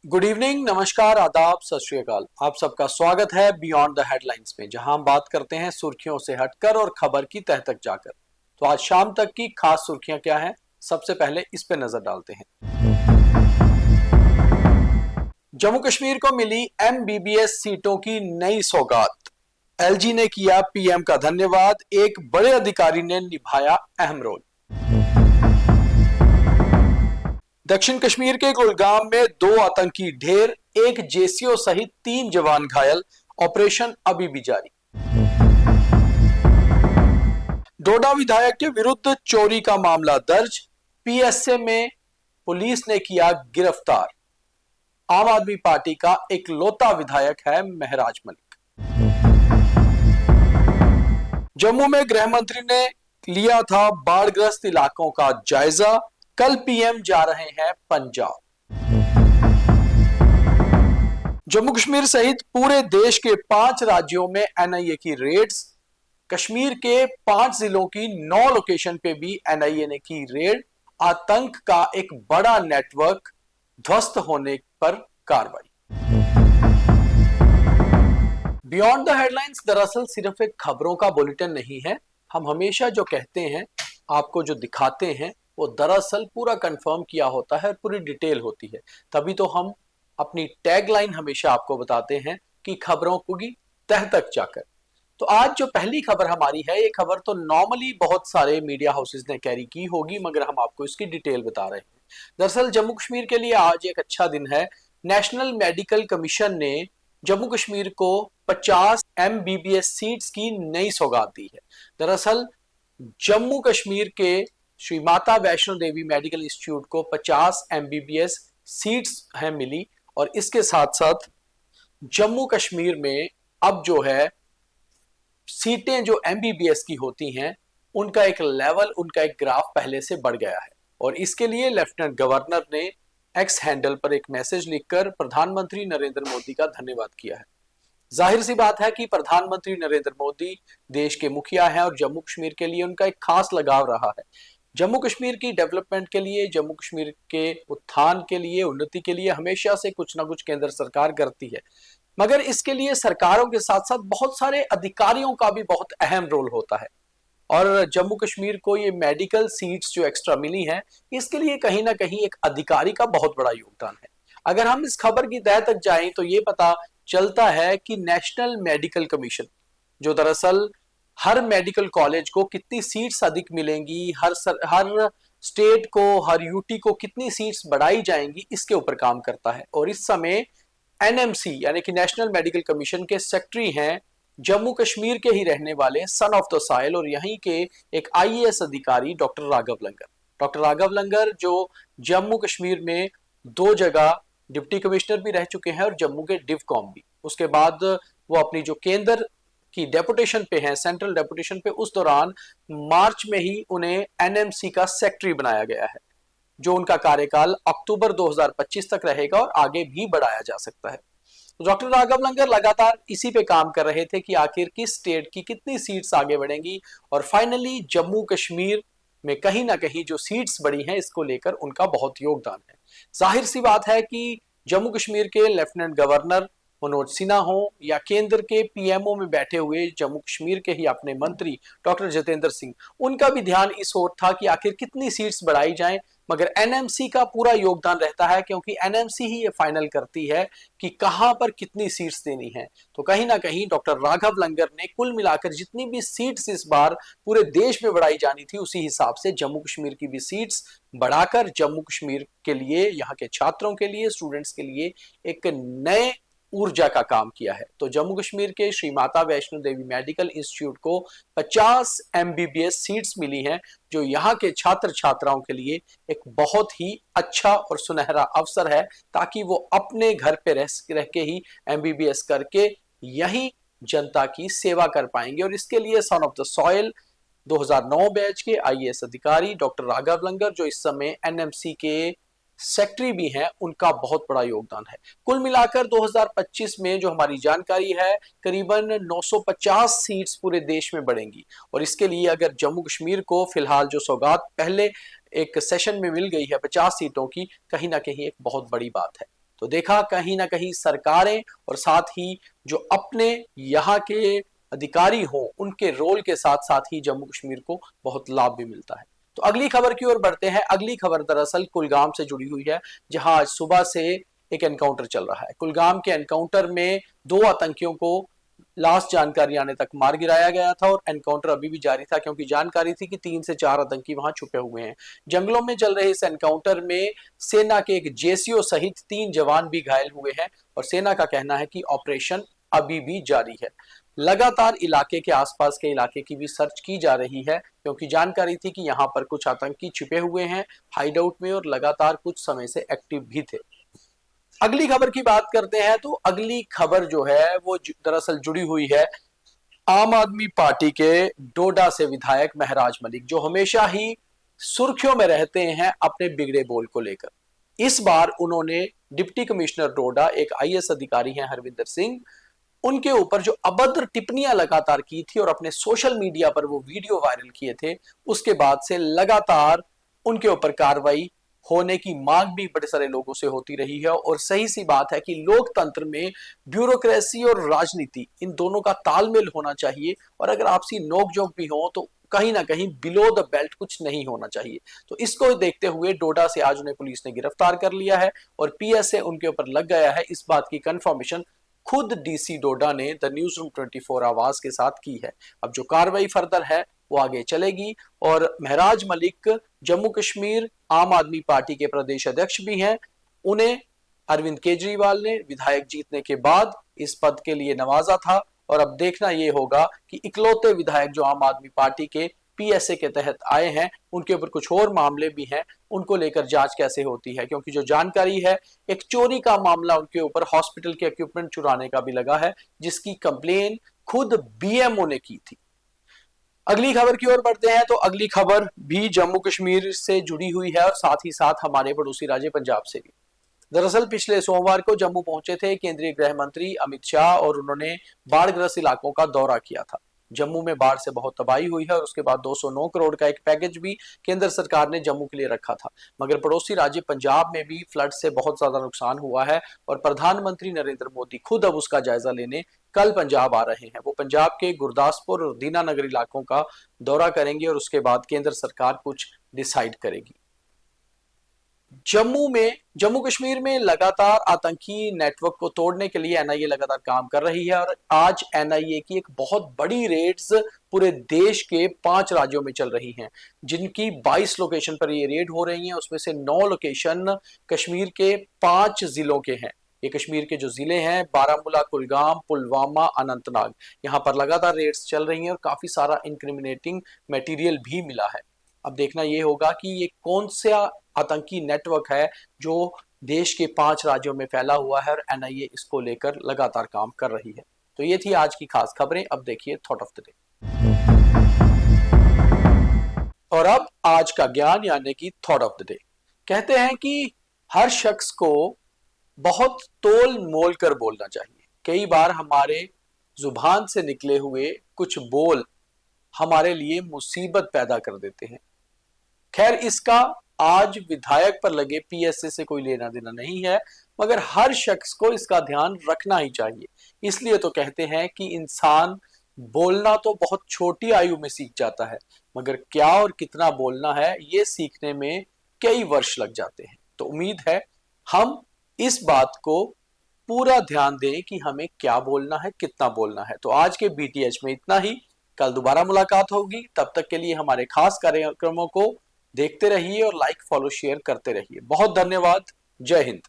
Good evening, नमस्कार, आदाब, सत श्री अकाल। आप सबका स्वागत है बियॉन्ड द हेडलाइंस में, जहां हम बात करते हैं सुर्खियों से हटकर और खबर की तह तक जाकर। तो आज शाम तक की खास सुर्खियां क्या हैं, सबसे पहले इस पे नजर डालते हैं। जम्मू कश्मीर को मिली एमबीबीएस सीटों की नई सौगात। एलजी ने किया पीएम का धन्यवाद, एक बड़े अधिकारी ने निभाया अहम रोल। दक्षिण कश्मीर के कुलगाम में 2 आतंकी ढेर, एक जेसीओ सहित 3 जवान घायल, ऑपरेशन अभी भी जारी। डोडा विधायक के विरुद्ध चोरी का मामला दर्ज, पीएसए में पुलिस ने किया गिरफ्तार। आम आदमी पार्टी का इकलौता विधायक है महराज मलिक। जम्मू में गृह मंत्री ने लिया था बाढ़ग्रस्त इलाकों का जायजा, कल पीएम जा रहे हैं पंजाब। जम्मू कश्मीर सहित पूरे देश के 5 राज्यों में एनआईए की रेड्स, कश्मीर के 5 जिलों की 9 लोकेशन पे भी एनआईए ने की रेड, आतंक का एक बड़ा नेटवर्क ध्वस्त होने पर कार्रवाई। बियॉन्ड द हेडलाइंस दरअसल सिर्फ एक खबरों का बुलेटिन नहीं है। हम हमेशा जो कहते हैं, आपको जो दिखाते हैं, वो दरअसल पूरा कंफर्म किया होता है, पूरी डिटेल होती है। तभी तो हम अपनी टैगलाइन हमेशा आपको बताते हैं कि खबरों की तह तक जाकर। तो आज जो पहली खबर हमारी है, ये खबर तो नॉर्मली बहुत सारे मीडिया हाउसेस ने कैरी की होगी, मगर हम आपको इसकी डिटेल बता रहे हैं। दरअसल जम्मू कश्मीर के लिए आज एक अच्छा दिन है। नेशनल मेडिकल कमीशन ने जम्मू कश्मीर को 50 एमबीबीएस सीट्स की नई सौगात दी है। दरअसल जम्मू कश्मीर के श्री माता वैष्णो देवी मेडिकल इंस्टीट्यूट को 50 एमबीबीएस सीट्स हैं मिली, और इसके साथ साथ जम्मू कश्मीर में अब जो है सीटें जो एमबीबीएस की होती हैं, उनका एक लेवल, उनका एक ग्राफ पहले से बढ़ गया है। और इसके लिए लेफ्टिनेंट गवर्नर ने एक्स हैंडल पर एक मैसेज लिखकर प्रधानमंत्री नरेंद्र मोदी का धन्यवाद किया है। जाहिर सी बात है कि प्रधानमंत्री नरेंद्र मोदी देश के मुखिया हैं और जम्मू कश्मीर के लिए उनका एक खास लगाव रहा है। जम्मू कश्मीर की डेवलपमेंट के लिए, जम्मू कश्मीर के उत्थान के लिए, उन्नति के लिए हमेशा से कुछ ना कुछ केंद्र सरकार करती है। मगर इसके लिए सरकारों के साथ साथ बहुत सारे अधिकारियों का भी बहुत अहम रोल होता है। और जम्मू कश्मीर को ये मेडिकल सीट्स जो एक्स्ट्रा मिली हैं, इसके लिए कहीं ना कहीं एक अधिकारी का बहुत बड़ा योगदान है। अगर हम इस खबर की तह तक जाएं तो ये पता चलता है कि नेशनल मेडिकल कमीशन, जो दरअसल हर मेडिकल कॉलेज को कितनी सीट्स अधिक मिलेंगी, हर स्टेट को, हर यूटी को कितनी सीट्स बढ़ाई जाएंगी, इसके ऊपर काम करता है। और इस समय एनएमसी यानी कि नेशनल मेडिकल कमीशन के सेक्रेटरी हैं जम्मू कश्मीर के ही रहने वाले, सन ऑफ द साइल, और यहीं के एक आईएएस अधिकारी डॉक्टर राघव लंगर। डॉक्टर राघव लंगर जो जम्मू कश्मीर में 2 जगह डिप्टी कमिश्नर भी रह चुके हैं और जम्मू के डिवकॉम भी। उसके बाद वो अपनी जो केंद्र की डेपुटेशन पे हैं, सेंट्रल डेपुटेशन पे, उस दौरान मार्च में ही उन्हें एनएमसी का सेक्रेटरी बनाया गया है, जो उनका कार्यकाल अक्टूबर 2025 तक रहेगा और आगे भी बढ़ाया जा सकता है। डॉक्टर राघव लंगर लगातार इसी पे काम कर रहे थे कि आखिर किस स्टेट की कितनी सीट्स आगे बढ़ेंगी, और फाइनली जम्मू कश्मीर में कहीं ना कहीं जो सीट्स बढ़ी हैं, इसको लेकर उनका बहुत योगदान है। जाहिर सी बात है कि जम्मू कश्मीर के लेफ्टिनेंट गवर्नर मनोज सिन्हा हो या केंद्र के पीएमओ में बैठे हुए जम्मू कश्मीर के ही अपने मंत्री डॉक्टर जितेंद्र सिंह, उनका भी ध्यान इस ओर था कि आखिर कितनी सीट्स बढ़ाई जाएं। मगर एनएमसी का पूरा योगदान रहता है, क्योंकि एनएमसी ही ये फाइनल करती है कि कहां पर कितनी सीट्स देनी है। तो कहीं ना कहीं डॉक्टर राघव लंगर ने कुल मिलाकर जितनी भी सीट्स इस बार पूरे देश में बढ़ाई जानी थी, उसी हिसाब से जम्मू कश्मीर की भी सीट्स बढ़ाकर जम्मू कश्मीर के लिए, यहाँ के छात्रों के लिए, स्टूडेंट्स के लिए एक नए ऊर्जा का काम किया है। तो जम्मू कश्मीर के श्री माता वैष्णो देवी मेडिकल इंस्टीट्यूट को 50 एमबीबीएस सीट्स मिली हैं, जो यहाँ के छात्र छात्राओं के लिए एक बहुत ही अच्छा और सुनहरा अवसर है, ताकि वो अपने घर पे रह के ही एमबीबीएस करके यही जनता की सेवा कर पाएंगे। और इसके लिए son of the soil 2009 batch के आईएएस अधिकारी डॉक्टर राघव लंगर, जो इस समय एनएमसी के सेक्रेटरी भी हैं, उनका बहुत बड़ा योगदान है। कुल मिलाकर 2025 में जो हमारी जानकारी है, करीबन 950 सीट्स पूरे देश में बढ़ेंगी। और इसके लिए अगर जम्मू कश्मीर को फिलहाल जो सौगात पहले एक सेशन में मिल गई है 50 सीटों की, कहीं ना कहीं एक बहुत बड़ी बात है। तो देखा कहीं ना कहीं सरकारें और साथ ही जो अपने यहाँ के अधिकारी हो उनके रोल के साथ साथ ही जम्मू कश्मीर को बहुत लाभ भी मिलता है। तो अगली खबर की ओर बढ़ते हैं। अगली खबर दरअसल कुलगाम से जुड़ी हुई है, जहां आज सुबह से एक एनकाउंटर चल रहा है। कुलगाम के एनकाउंटर में 2 आतंकियों को लास्ट जानकारी आने तक मार गिराया गया था और एनकाउंटर अभी भी जारी था, क्योंकि जानकारी थी कि 3 से 4 आतंकी वहां छुपे हुए हैं। जंगलों में चल रहे इस एनकाउंटर में सेना के एक जेसीओ सहित 3 जवान भी घायल हुए हैं और सेना का कहना है कि ऑपरेशन अभी भी जारी है। लगातार इलाके के आसपास के इलाके की भी सर्च की जा रही है, क्योंकि जानकारी थी कि यहां पर कुछ आतंकी छिपे हुए हैं हाइडआउट में और लगातार कुछ समय से एक्टिव भी थे। अगली खबर की बात करते हैं, तो अगली खबर जो है वो दरअसल जुड़ी हुई है आम आदमी पार्टी के डोडा से विधायक महराज मलिक, जो हमेशा ही सुर्खियों में रहते हैं अपने बिगड़े बोल को लेकर। इस बार उन्होंने डिप्टी कमिश्नर डोडा, एक आईएएस अधिकारी हैं हरविंदर सिंह, उनके ऊपर जो अभद्र टिप्पणियां लगातार की थी और अपने सोशल मीडिया पर वो वीडियो वायरल किए थे, उसके बाद से लगातार उनके ऊपर कार्रवाई होने की मांग भी बड़े सारे लोगों से होती रही है। और सही सी बात है कि लोकतंत्र में ब्यूरोक्रेसी और राजनीति, इन दोनों का तालमेल होना चाहिए और अगर आपसी नोकझोंक भी हो तो कहीं ना कहीं बिलो द बेल्ट कुछ नहीं होना चाहिए। तो इसको देखते हुए डोडा से आज उन्हें पुलिस ने गिरफ्तार कर लिया है और पीएसए उनके ऊपर लग गया है। इस बात की कंफर्मेशन खुद डीसी डोडा ने द न्यूज रूम 24 आवाज के साथ की है। अब जो कार्रवाई फर्दर है वो आगे चलेगी और महराज मलिक जम्मू कश्मीर आम आदमी पार्टी के प्रदेश अध्यक्ष भी हैं। उन्हें अरविंद केजरीवाल ने विधायक जीतने के बाद इस पद के लिए नवाजा था और अब देखना यह होगा कि इकलौते विधायक जो आम आदमी पार्टी के पीएसए के तहत आए हैं, उनके ऊपर कुछ और मामले भी हैं, उनको लेकर जांच कैसे होती है। क्योंकि जो जानकारी है, एक चोरी का मामला उनके ऊपर हॉस्पिटल के इक्विपमेंट चुराने का भी लगा है, जिसकी कंप्लेन खुद बीएमओ ने की थी। अगली खबर की ओर बढ़ते हैं, तो अगली खबर भी जम्मू कश्मीर से जुड़ी हुई है और साथ ही साथ हमारे पड़ोसी राज्य पंजाब से भी। दरअसल पिछले सोमवार को जम्मू पहुंचे थे केंद्रीय गृह मंत्री अमित शाह और उन्होंने बाढ़ग्रस्त इलाकों का दौरा किया था। जम्मू में बाढ़ से बहुत तबाही हुई है और उसके बाद 209 करोड़ का एक पैकेज भी केंद्र सरकार ने जम्मू के लिए रखा था। मगर पड़ोसी राज्य पंजाब में भी फ्लड से बहुत ज्यादा नुकसान हुआ है और प्रधानमंत्री नरेंद्र मोदी खुद अब उसका जायजा लेने कल पंजाब आ रहे हैं। वो पंजाब के गुरदासपुर और दीनानगर इलाकों का दौरा करेंगे और उसके बाद केंद्र सरकार कुछ डिसाइड करेगी। जम्मू कश्मीर में लगातार आतंकी नेटवर्क को तोड़ने के लिए एनआईए लगातार काम कर रही है और आज एनआईए की एक बहुत बड़ी रेड्स पूरे देश के 5 राज्यों में चल रही हैं, जिनकी 22 लोकेशन पर ये रेड हो रही हैं। उसमें से 9 लोकेशन कश्मीर के 5 जिलों के हैं। ये कश्मीर के जो जिले हैं बारामूला, कुलगाम, पुलवामा, अनंतनाग, यहाँ पर लगातार रेड्स चल रही हैं और काफी सारा इंक्रिमिनेटिंग मटेरियल भी मिला है। अब देखना यह होगा कि ये कौन सा आतंकी नेटवर्क है जो देश के 5 राज्यों में फैला हुआ है और एनआईए इसको लेकर लगातार काम कर रही है। तो ये थी आज की खास खबरें। अब देखिए थॉट ऑफ द डे। और अब आज का ज्ञान यानी कि थॉट ऑफ द डे। कहते हैं कि हर शख्स को बहुत तोल मोल कर बोलना चाहिए। कई बार हमारे जुबान से निकले हुए कुछ बोल हमारे लिए मुसीबत पैदा कर देते हैं। खैर, इसका आज विधायक पर लगे पीएसए से कोई लेना देना नहीं है, मगर हर शख्स को इसका ध्यान रखना ही चाहिए। इसलिए तो कहते हैं कि इंसान बोलना तो बहुत छोटी आयु में सीख जाता है, मगर क्या और कितना बोलना है ये सीखने में कई वर्ष लग जाते हैं। तो उम्मीद है हम इस बात को पूरा ध्यान दें कि हमें क्या बोलना है, कितना बोलना है। तो आज के बीटीएच में इतना ही। कल दोबारा मुलाकात होगी। तब तक के लिए हमारे खास कार्यक्रमों को देखते रहिए और लाइक, फॉलो, शेयर करते रहिए। बहुत धन्यवाद। जय हिंद।